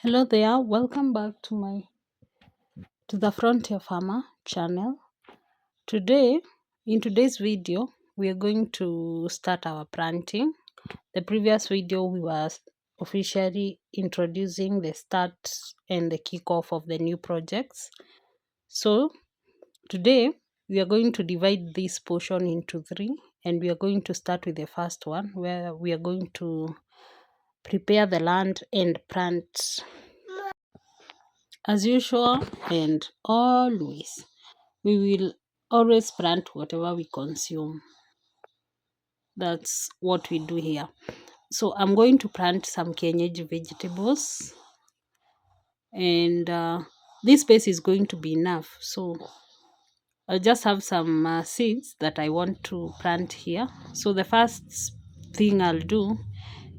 Hello there, welcome back to the Frontier Farmer channel. In today's video, we are going to start our planting. The previous video we were officially introducing the start and the kickoff of the new projects. So today we are going to divide this portion into three, and we are going to start with the first one where we are going to prepare the land and plant. As usual and always, we will always plant whatever we consume. That's what we do here. So I'm going to plant some kienyeji vegetables, and this space is going to be enough. So I just have some seeds that I want to plant here. So the first thing I'll do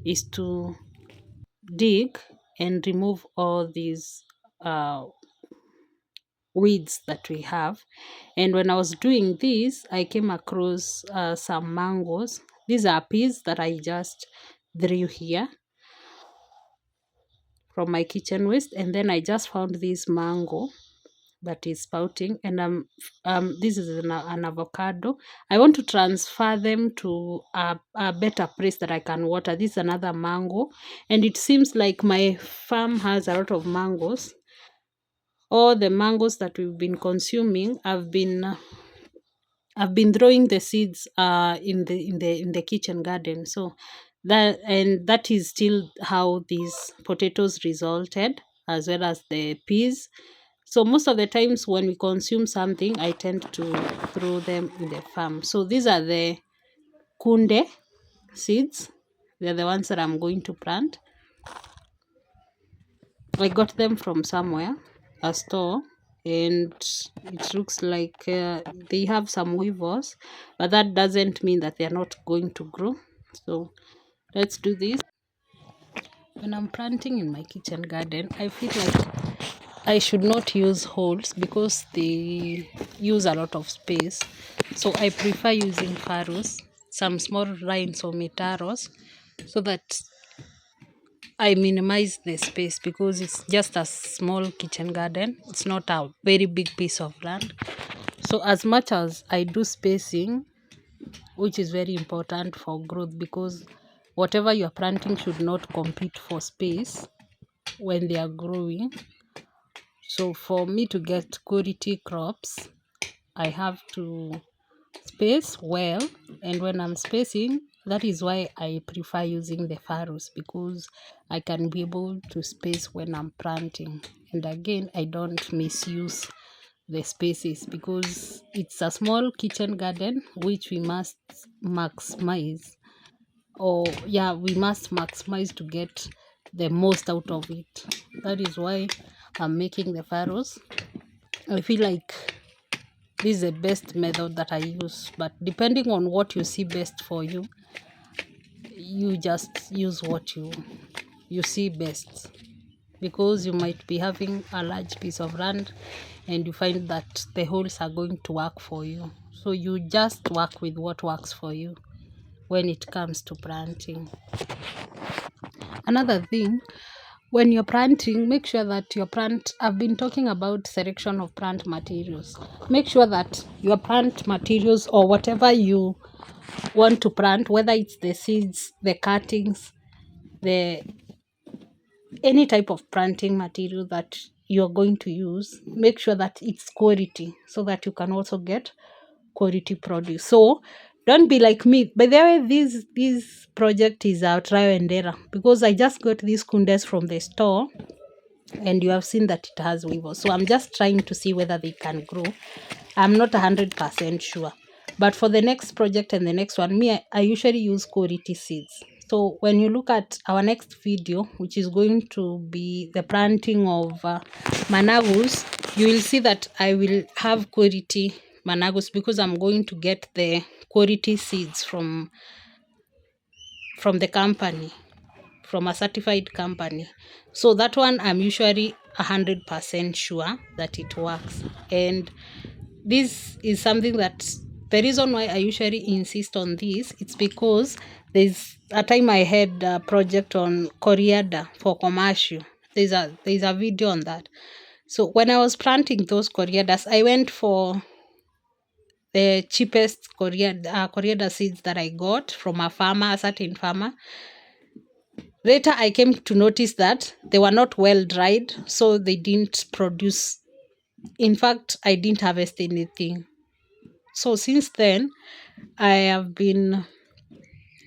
is to dig and remove all these weeds that we have. And when I was doing this, I came across some mangoes. These are peas that I just drew here from my kitchen waste, and then I just found this mango that is sprouting, and this is an avocado. I want to transfer them to a better place that I can water. This is another mango, and it seems like my farm has a lot of mangoes. All the mangoes that we've been consuming, I've been throwing the seeds in the kitchen garden. So that is still how these potatoes resulted, as well as the peas. So most of the times when we consume something, I tend to throw them in the farm. So these are the kunde seeds. They're the ones that I'm going to plant. I got them from somewhere, a store, and it looks like they have some weevils, but that doesn't mean that they're not going to grow. So let's do this. When I'm planting in my kitchen garden, I feel like I should not use holes because they use a lot of space. So I prefer using furrows, some small lines or mitaros, so that I minimize the space, because it's just a small kitchen garden. It's not a very big piece of land. So as much as I do spacing, which is very important for growth, because whatever you're planting should not compete for space when they are growing. So for me to get quality crops, I have to space well, and when I'm spacing, that is why I prefer using the furrows, because I can be able to space when I'm planting. And again, I don't misuse the spaces, because it's a small kitchen garden which we must maximize, we must maximize to get the most out of it. That is why I'm making the furrows. I feel like this is the best method that I use, but depending on what you see best for you, you just use what you see best, because you might be having a large piece of land and you find that the holes are going to work for you. So you just work with what works for you when it comes to planting. Another thing, when you're planting, make sure that I've been talking about selection of plant materials. Make sure that your plant materials, or whatever you want to plant, whether it's the seeds, the cuttings, any type of planting material that you're going to use, make sure that it's quality, so that you can also get quality produce. So don't be like me. By the way, this project is a trial and error, because I just got these kundes from the store, and you have seen that it has weevils. So I'm just trying to see whether they can grow. I'm not 100% sure, but for the next project and the next one, I usually use quality seeds. So when you look at our next video, which is going to be the planting of managos, you will see that I will have quality managos, because I'm going to get the quality seeds from the company, from a certified company. So that one I'm usually 100% sure that it works. And this is something that, the reason why I usually insist on this, it's because there's a time I had a project on coriander for commercial, There's a video on that. So when I was planting those corianders, I went for the cheapest coriander seeds that I got from a certain farmer. Later, I came to notice that they were not well dried, so they didn't produce. In fact, I didn't harvest anything. So since then, I have been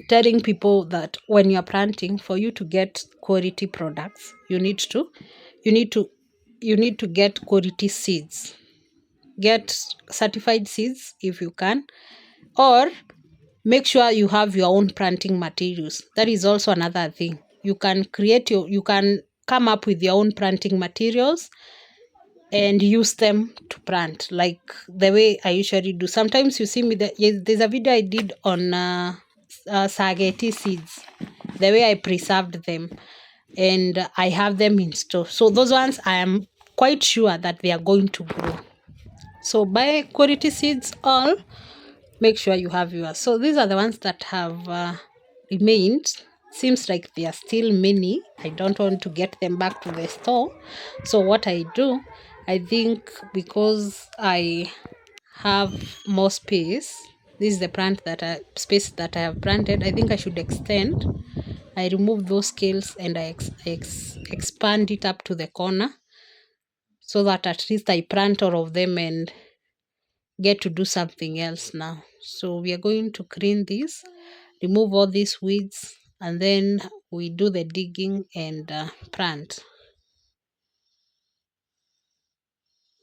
telling people that when you're planting, for you to get quality products, you need to you need to get quality seeds. Get certified seeds if you can, or make sure you have your own planting materials. That is also another thing. You can come up with your own planting materials and use them to plant, like the way I usually do. Sometimes you see me, yes, there's a video I did on spaghetti seeds, the way I preserved them, and I have them in store. So those ones I am quite sure that they are going to grow. So buy quality seeds, all make sure you have yours. So these are the ones that have remained. Seems like there are still many. I don't want to get them back to the store. So what I do, I think because I have more space, this is the space that I have planted, I think I should extend. I remove those scales and I expand it up to the corner, so that at least I plant all of them and get to do something else now. So we are going to clean this, remove all these weeds, and then we do the digging and plant.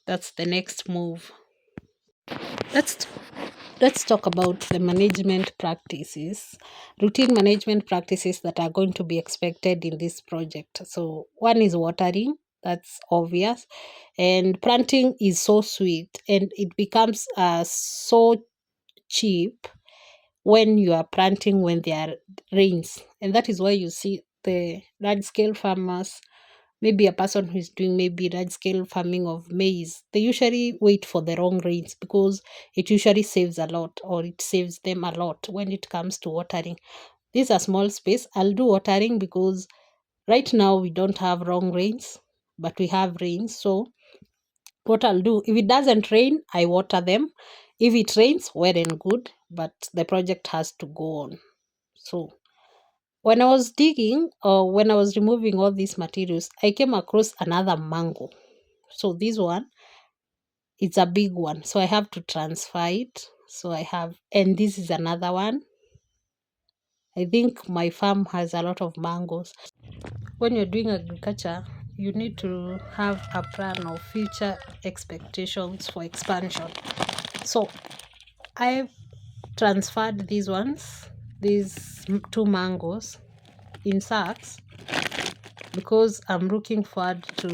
That's the next move. Let's let's talk about the routine management practices that are going to be expected in this project. So one is watering, that's obvious, and planting is so sweet, and it becomes so cheap when you are planting when there are rains. And that is why you see the large scale farmers, maybe a person who is doing maybe large scale farming of maize, they usually wait for the wrong rains, because it usually saves a lot, or it saves them a lot when it comes to watering. This is a small space. I'll do watering because right now we don't have wrong rains, but we have rains. So what I'll do, if it doesn't rain, I water them. If it rains, well and good, but the project has to go on. So when I was digging, or when I was removing all these materials, I came across another mango. So this one, it's a big one. So I have to transfer it. So I have, and this is another one. I think my farm has a lot of mangoes. When you're doing agriculture, you need to have a plan of future expectations for expansion. So I've transferred these two mangoes in sacks, because I'm looking forward to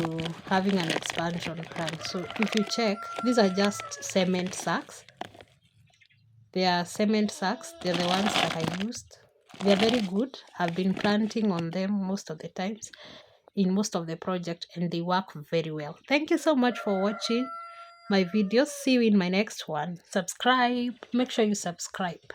having an expansion plan. So if you check, these are just cement sacks. They are cement sacks. They're the ones that I used. They're very good. I've been planting on them most of the times in most of the project, and they work very well. Thank you so much for watching my videos. See you in my next one. Subscribe. Make sure you subscribe.